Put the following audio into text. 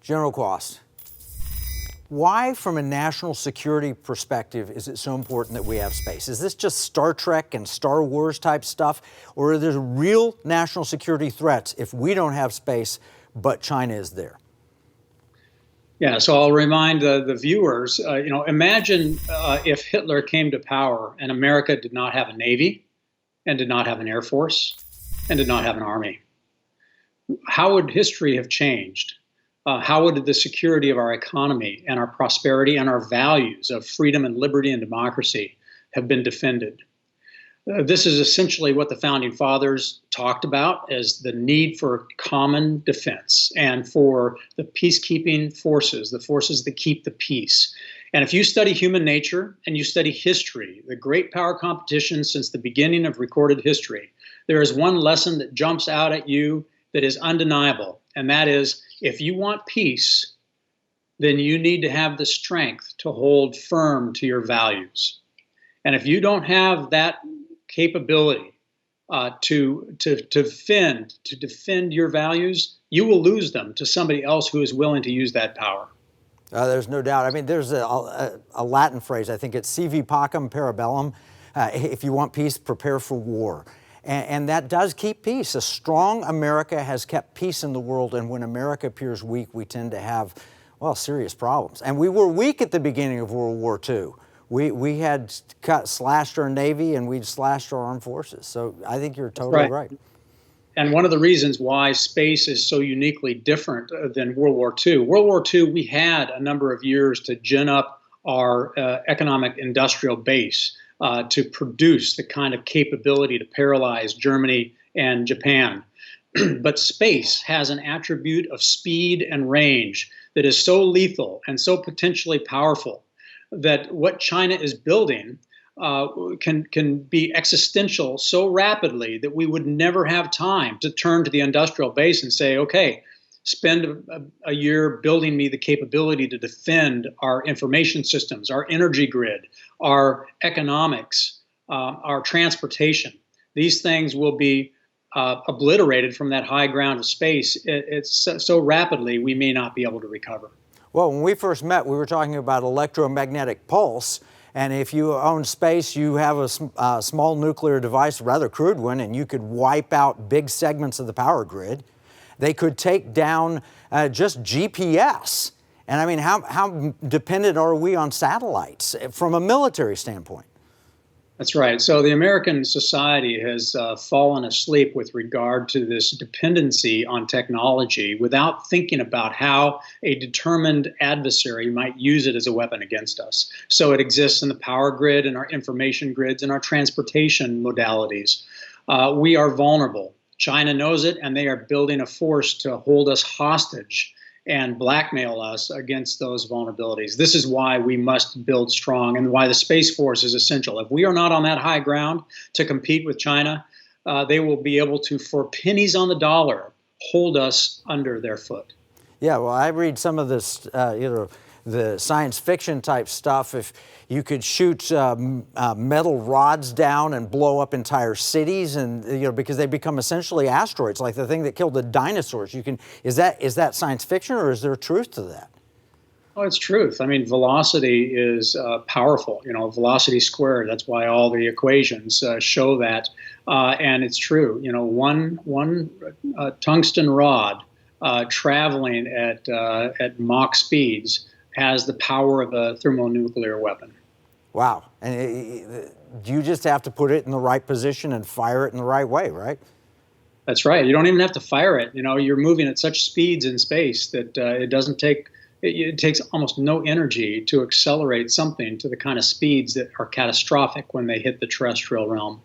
General Quast, why, from a national security perspective, is it so important that we have space? Is this just Star Trek and Star Wars type stuff, or are there real national security threats if we don't have space, but China is there? Yeah, so I'll remind the viewers, imagine if Hitler came to power and America did not have a Navy and did not have an Air Force and did not have an Army. How would history have changed? How would the security of our economy and our prosperity and our values of freedom and liberty and democracy have been defended? This is essentially what the Founding Fathers talked about as the need for common defense and for the peacekeeping forces, the forces that keep the peace. And if you study human nature and you study history, the great power competition since the beginning of recorded history, there is one lesson that jumps out at you that is undeniable, and that is, if you want peace, then you need to have the strength to hold firm to your values. And if you don't have that capability to defend your values, you will lose them to somebody else who is willing to use that power. There's no doubt. I mean, there's a Latin phrase, I think it's sivi pacem parabellum. If you want peace, prepare for war. And that does keep peace. A strong America has kept peace in the world, and when America appears weak, we tend to have, well, serious problems. And we were weak at the beginning of World War II. We had slashed our Navy and we'd slashed our armed forces. So I think you're totally right. And one of the reasons why space is so uniquely different than World War II. World War II, we had a number of years to gin up our economic industrial base to produce the kind of capability to paralyze Germany and Japan. But space has an attribute of speed and range that is so lethal and so potentially powerful that what China is building can be existential so rapidly that we would never have time to turn to the industrial base and say, okay, spend a year building me the capability to defend our information systems, our energy grid, our economics, our transportation. These things will be obliterated from that high ground of space. It's so rapidly we may not be able to recover. Well, when we first met, we were talking about electromagnetic pulse. And if you own space, you have a small nuclear device, a rather crude one, and you could wipe out big segments of the power grid. They could take down just GPS. And I mean, how dependent are we on satellites from a military standpoint? That's right. So the American society has fallen asleep with regard to this dependency on technology without thinking about how a determined adversary might use it as a weapon against us. So it exists in the power grid and our information grids and our transportation modalities. We are vulnerable. China knows it, and they are building a force to hold us hostage and blackmail us against those vulnerabilities. This is why we must build strong and why the Space Force is essential. If we are not on that high ground to compete with China, they will be able to, for pennies on the dollar, hold us under their foot. Yeah, well, I read some of this, the science fiction type stuff. If you could shoot metal rods down and blow up entire cities, and because they become essentially asteroids, like the thing that killed the dinosaurs. Is that science fiction, or is there truth to that? Oh, it's truth. I mean, velocity is powerful. Velocity squared. That's why all the equations show that, and it's true. One tungsten rod traveling at Mach speeds has the power of a thermonuclear weapon. Wow. And you just have to put it in the right position and fire it in the right way, right? That's right. You don't even have to fire it. You're moving at such speeds in space that it takes almost no energy to accelerate something to the kind of speeds that are catastrophic when they hit the terrestrial realm.